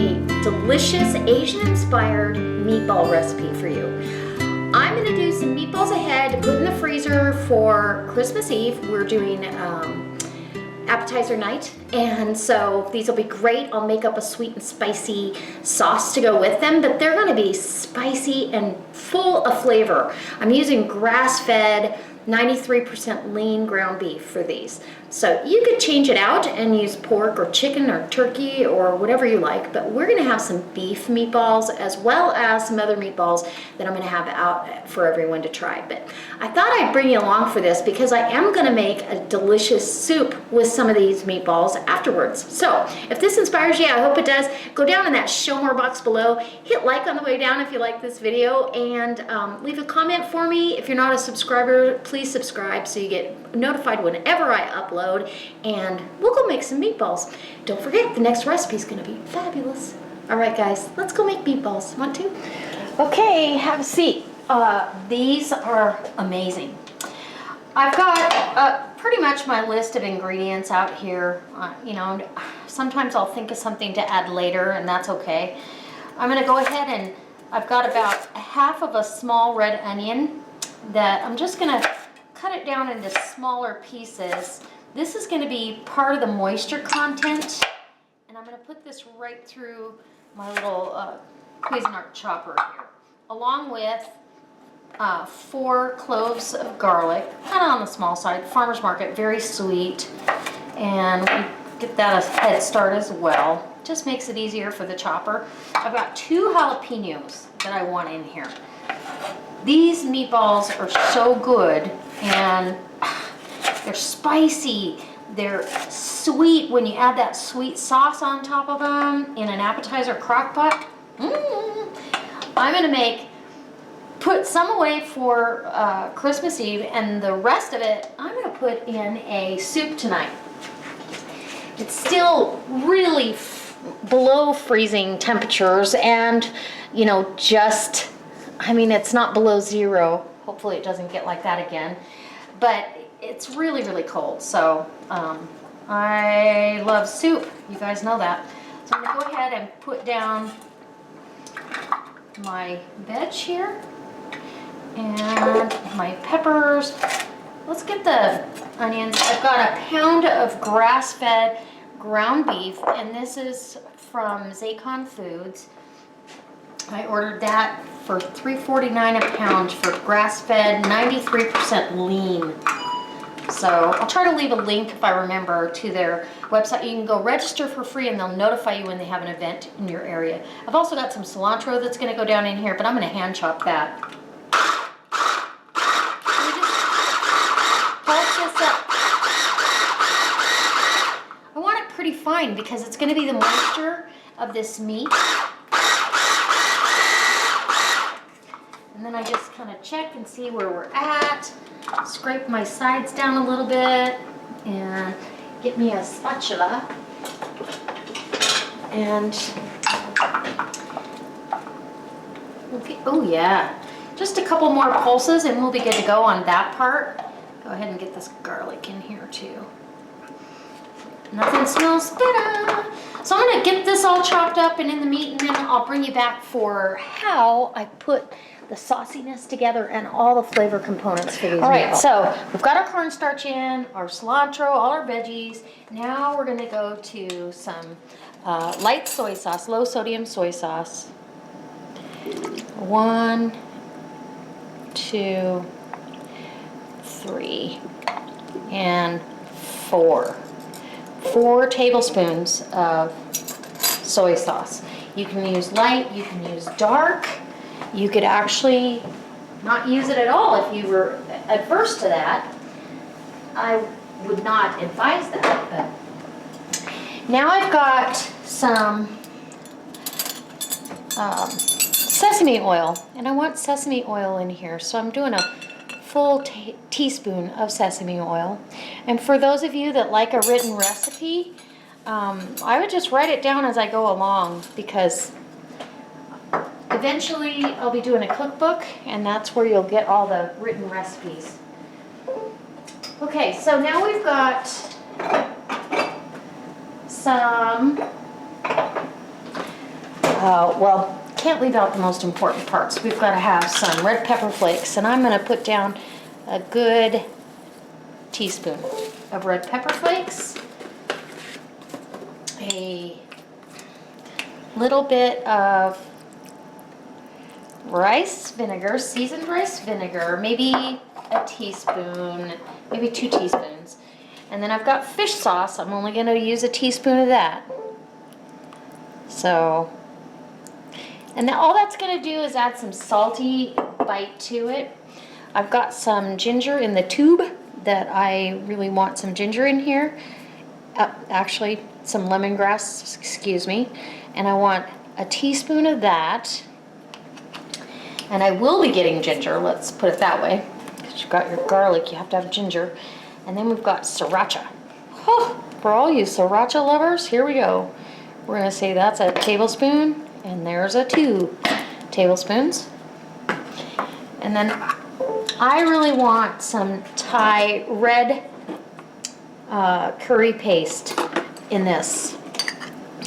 a delicious Asian-inspired meatball recipe for you. I'm going to do some meatballs ahead to put in the freezer for Christmas Eve. We're doing appetizer night, and so these will be great. I'll make up a sweet and spicy sauce to go with them, but they're going to be spicy and full of flavor. I'm using grass-fed 93% lean ground beef for these. So you could change it out and use pork or chicken or turkey or whatever you like, but we're gonna have some beef meatballs as well as some other meatballs that I'm gonna have out for everyone to try. But I thought I'd bring you along for this because I am gonna make a delicious soup with some of these meatballs afterwards. So if this inspires you, I hope it does, go down in that show more box below, hit like on the way down if you like this video, and leave a comment for me. If you're not a subscriber, please subscribe so you get notified whenever I upload, and we'll go make some meatballs. Don't forget, the next recipe is going to be fabulous. All right, guys, let's go make meatballs. Want to? Okay, have a seat. These are amazing. I've got pretty much my list of ingredients out here. You know, sometimes I'll think of something to add later, and that's okay. I'm going to go ahead and I've got about half of a small red onion that I'm just going to cut it down into smaller pieces. This is going to be part of the moisture content, and I'm going to put this right through my little Cuisinart chopper here, along with 4 cloves of garlic, kind of on the small side, farmer's market, very sweet, and we get that a head start as well. Just makes it easier for the chopper. I've got 2 jalapenos that I want in here. These meatballs are so good, and they're spicy, they're sweet when you add that sweet sauce on top of them in an appetizer crock pot. I'm gonna put some away for Christmas Eve, and the rest of it I'm gonna put in a soup tonight. It's still really below freezing temperatures, and you know, just, I mean, it's not below 0. Hopefully it doesn't get like that again, but it's really, really cold. So I love soup. You guys know that. So I'm gonna go ahead and put down my veg here and my peppers. Let's get the onions. I've got a pound of grass-fed ground beef, and this is from Zacon Foods. I ordered that for $3.49 a pound for grass-fed, 93% lean. So I'll try to leave a link, if I remember, to their website. You can go register for free, and they'll notify you when they have an event in your area. I've also got some cilantro that's going to go down in here, but I'm going to hand chop that. Pulse this up. I want it pretty fine because it's going to be the moisture of this meat. And then I just kind of check and see where we're at. Scrape my sides down a little bit and get me a spatula. And okay, oh yeah, just a couple more pulses and we'll be good to go on that part. Go ahead and get this garlic in here too. Nothing smells better. So I'm gonna get this all chopped up and in the meat, and then I'll bring you back for how I put the sauciness together and all the flavor components for these meatballs. All right, so we've got our cornstarch in, our cilantro, all our veggies. Now we're gonna go to some light soy sauce, low sodium soy sauce. 1, 2, 3, and 4. 4 tablespoons of soy sauce. You can use light, you can use dark. You could actually not use it at all if you were adverse to that. I would not advise that. But now I've got some sesame oil, and I want sesame oil in here, so I'm doing a full teaspoon of sesame oil. And for those of you that like a written recipe, I would just write it down as I go along, because eventually I'll be doing a cookbook, and that's where you'll get all the written recipes. Okay, so now we've got some Well, can't leave out the most important parts. We've got to have some red pepper flakes, and I'm going to put down a good teaspoon of red pepper flakes, a little bit of rice vinegar, seasoned rice vinegar, maybe a teaspoon, maybe 2 teaspoons. And then I've got fish sauce. I'm only going to use a teaspoon of that. So, and then all that's going to do is add some salty bite to it. I've got some ginger in the tube that I really want some ginger in here. Actually, some lemongrass, excuse me. And I want a teaspoon of that. And I will be getting ginger, let's put it that way. Because you've got your garlic, you have to have ginger. And then we've got sriracha. Oh, for all you sriracha lovers, here we go. We're gonna say that's a tablespoon, and there's a 2 tablespoons. And then I really want some Thai red curry paste in this.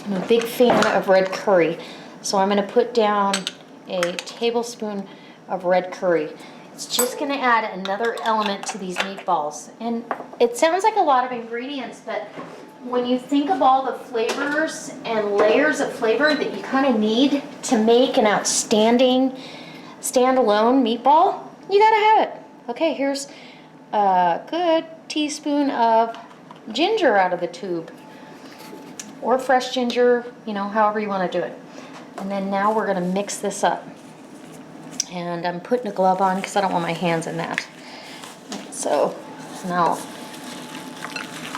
I'm a big fan of red curry, so I'm going to put down a tablespoon of red curry. It's just going to add another element to these meatballs. And it sounds like a lot of ingredients, but when you think of all the flavors and layers of flavor that you kind of need to make an outstanding standalone meatball, you got to have it. Okay, here's a good teaspoon of ginger out of the tube, or fresh ginger, you know, however you want to do it. And then now we're going to mix this up. And I'm putting a glove on because I don't want my hands in that. So now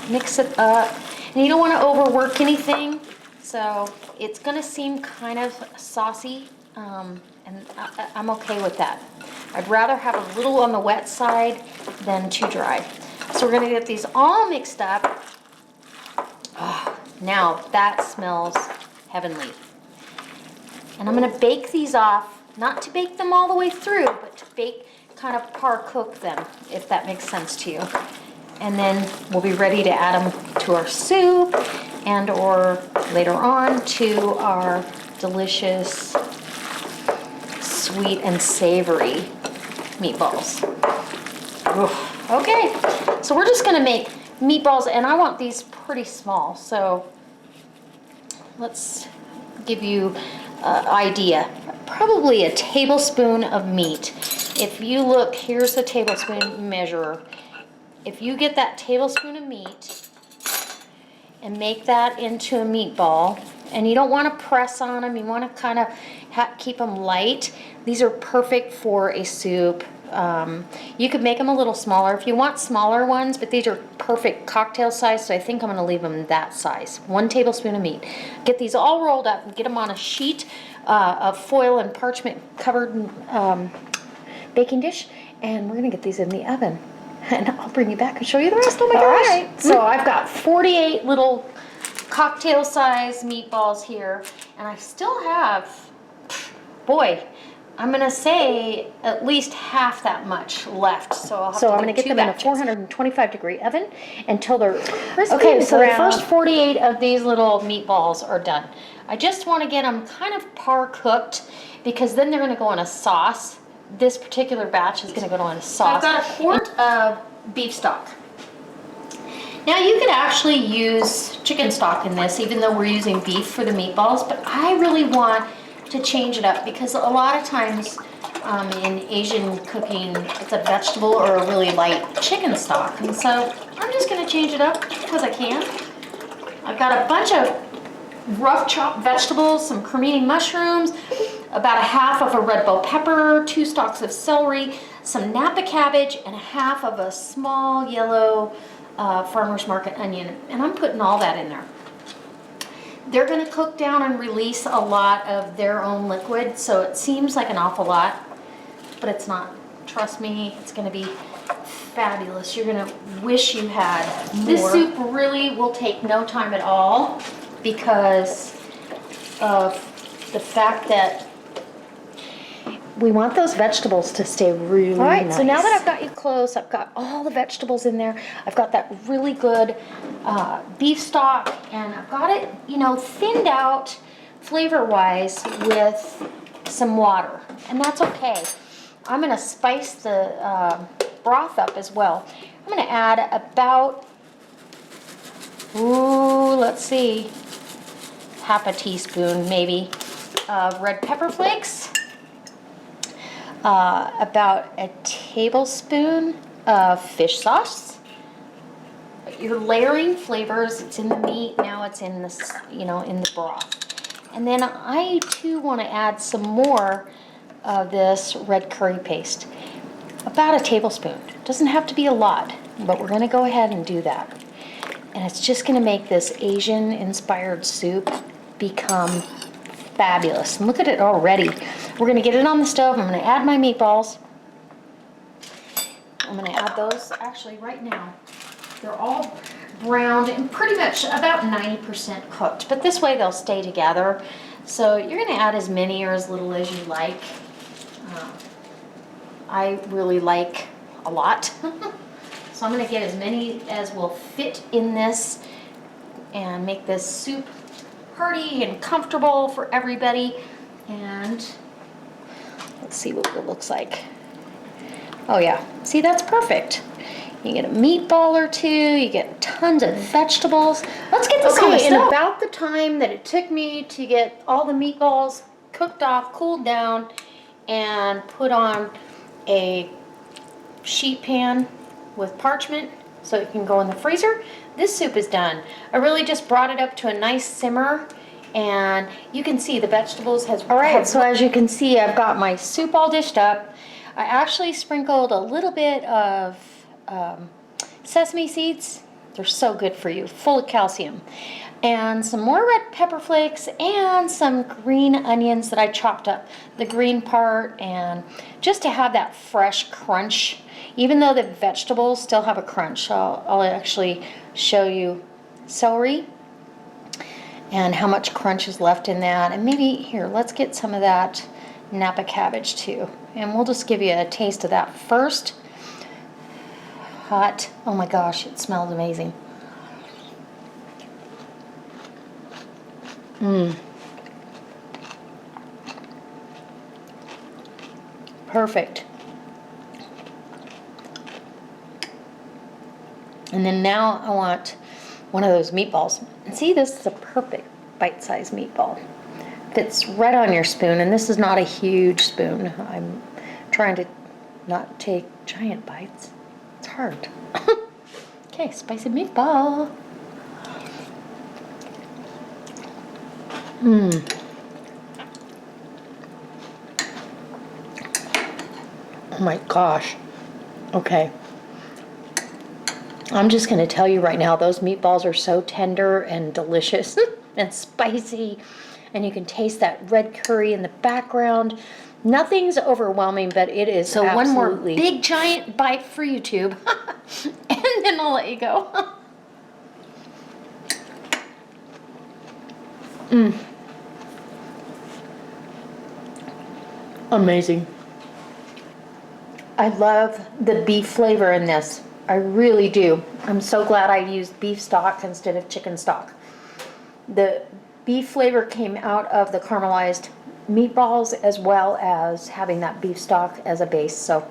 mix it up. And you don't want to overwork anything, so it's going to seem kind of saucy, and I'm okay with that. I'd rather have a little on the wet side than too dry. So we're going to get these all mixed up. Oh, now that smells heavenly. And I'm going to bake these off, not to bake them all the way through, but to bake, kind of par cook them, if that makes sense to you. And then we'll be ready to add them to our soup and or later on to our delicious sweet and savory meatballs. Oof. Okay, so we're just gonna make meatballs, and I want these pretty small, so let's give you an idea. Probably a tablespoon of meat. If you look, here's the tablespoon measurer. If you get that tablespoon of meat and make that into a meatball, and you don't want to press on them, you want to kind of keep them light. These are perfect for a soup. You could make them a little smaller if you want smaller ones, but these are perfect cocktail size, so I think I'm going to leave them that size. 1 tablespoon of meat. Get these all rolled up and get them on a sheet of foil and parchment covered baking dish, and we're going to get these in the oven. And I'll bring you back and show you the rest. Oh my gosh. All right. So I've got 48 little cocktail size meatballs here, and I still have, boy, I'm going to say at least half that much left. So I'm going to get them in a 425 degree oven until they're crispy. Okay, so the first 48 of these little meatballs are done. I just want to get them kind of par cooked, because then they're going to go in a sauce. This particular batch is going to go in a sauce. I've got a quart of beef stock. Now you could actually use chicken stock in this, even though we're using beef for the meatballs, but I really want to change it up, because a lot of times in Asian cooking, it's a vegetable or a really light chicken stock. And so I'm just going to change it up because I can. I've got a bunch of rough chopped vegetables, some cremini mushrooms, about a half of a red bell pepper, 2 stalks of celery, some Napa cabbage, and a half of a small yellow farmer's market onion. And I'm putting all that in there. They're going to cook down and release a lot of their own liquid, so it seems like an awful lot, but it's not. Trust me, it's going to be fabulous. You're going to wish you had more. This soup really will take no time at all, because of the fact that we want those vegetables to stay really nice. All right, so now that I've got you close, I've got all the vegetables in there. I've got that really good beef stock, and I've got it, you know, thinned out flavor-wise with some water, and that's okay. I'm gonna spice the broth up as well. I'm gonna add about, let's see, half a teaspoon maybe of red pepper flakes, about a tablespoon of fish sauce. You're layering flavors. It's in the meat, now it's in this, in the broth. And then I too want to add some more of this red curry paste. About a tablespoon. Doesn't have to be a lot, but we're going to go ahead and do that. And it's just going to make this Asian inspired soup become fabulous. And look at it already. We're going to get it on the stove. I'm going to add my meatballs. I'm going to add those actually right now. They're all browned and pretty much about 90% cooked, but this way they'll stay together. So you're going to add as many or as little as you like. I really like a lot. So I'm going to get as many as will fit in this and make this soup hearty and comfortable for everybody. And let's see what it looks like. Oh yeah, see, that's perfect. You get a meatball or two, you get tons of vegetables. Let's get this on the stove. In about the time that it took me to get all the meatballs cooked off, cooled down, and put on a sheet pan with parchment so it can go in the freezer, this soup is done. I really just brought it up to a nice simmer, and you can see the vegetables has... All right, so as you can see, I've got my soup all dished up. I actually sprinkled a little bit of sesame seeds. They're so good for you, full of calcium. And some more red pepper flakes and some green onions that I chopped up, the green part, and just to have that fresh crunch. Even though the vegetables still have a crunch, I'll actually show you celery and how much crunch is left in that. And maybe here, let's get some of that Napa cabbage too. And we'll just give you a taste of that first. Hot. Oh my gosh, it smells amazing. Perfect. And then now I want one of those meatballs. And see, this is a perfect bite-sized meatball. Fits right on your spoon, and this is not a huge spoon. I'm trying to not take giant bites. It's hard. Okay, spicy meatball. Oh my gosh. Okay. I'm just going to tell you right now, those meatballs are so tender and delicious and spicy, and you can taste that red curry in the background. Nothing's overwhelming, but it is so absolutely... One more big giant bite for YouTube, and then I'll let you go. Amazing. I love the beef flavor in this. I really do. I'm so glad I used beef stock instead of chicken stock. The beef flavor came out of the caramelized meatballs as well as having that beef stock as a base. So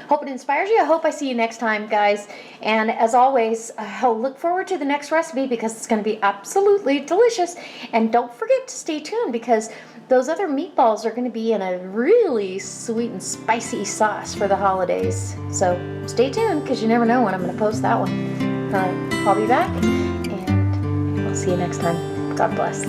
hope it inspires you. I hope I see you next time, guys. And as always, I'll look forward to the next recipe because it's going to be absolutely delicious. And don't forget to stay tuned because those other meatballs are going to be in a really sweet and spicy sauce for the holidays. So stay tuned because you never know when I'm going to post that one. All right, I'll be back and I'll see you next time. God bless.